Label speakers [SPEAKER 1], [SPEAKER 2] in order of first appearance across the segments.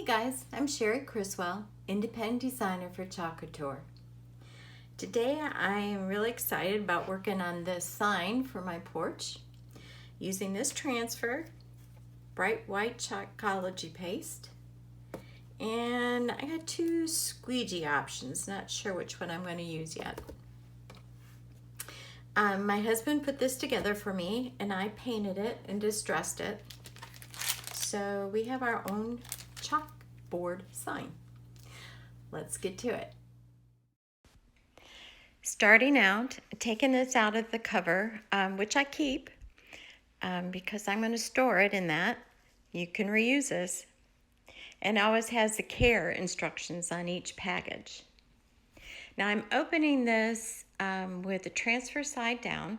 [SPEAKER 1] guys, I'm Cherie Criswell, independent designer for Couture. Today I am really excited about working on this sign for my porch using this transfer, bright white Chalkology paste, and I got two squeegee options, not sure which one I'm going to use yet. My husband put this together for me and I painted it and distressed it. So we have our own chalkboard sign. Let's get to it. Starting out, taking this out of the cover, which I keep because I'm going to store it in that. You can reuse this. And it always has the care instructions on each package. Now I'm opening this with the transfer side down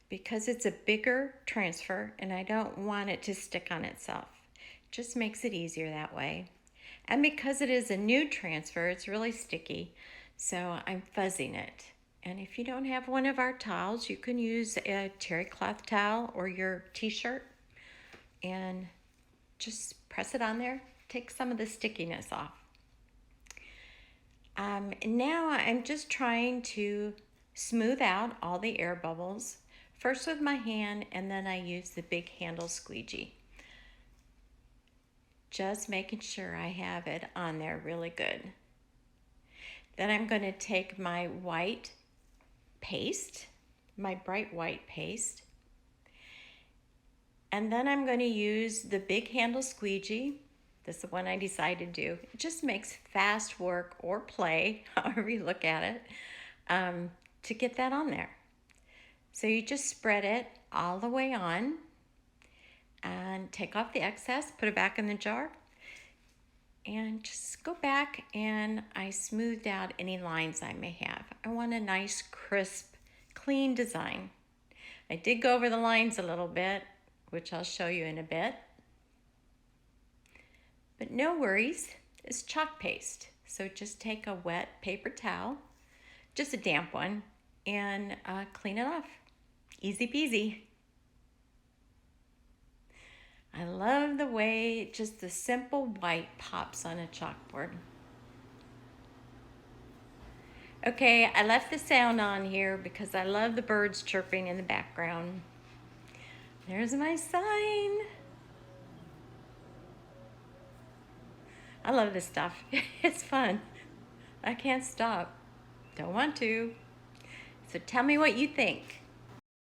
[SPEAKER 1] because it's a bigger transfer and I don't want it to stick on itself. Just makes it easier that way. And because it is a new transfer, it's really sticky, so I'm fuzzing it. And if you don't have one of our towels, you can use a terry cloth towel or your t-shirt and just press it on there, take some of the stickiness off. Now I'm just trying to smooth out all the air bubbles, first with my hand and then I use the big handle squeegee. Just making sure I have it on there really good. Then I'm going to take my white paste, my bright white paste, and then I'm going to use the big handle squeegee. This is the one I decided to do. It just makes fast work or play, however you look at it, to get that on there. So you just spread it all the way on and take off the excess, put it back in the jar, and just go back and I smoothed out any lines I may have. I want a nice, crisp, clean design. I did go over the lines a little bit, which I'll show you in a bit. But no worries, it's chalk paste. So just take a wet paper towel, just a damp one, and clean it off. Easy peasy. I love the way just the simple white pops on a chalkboard. Okay, I left the sound on here because I love the birds chirping in the background. There's my sign. I love this stuff. It's fun. I can't stop. Don't want to. So tell me what you think.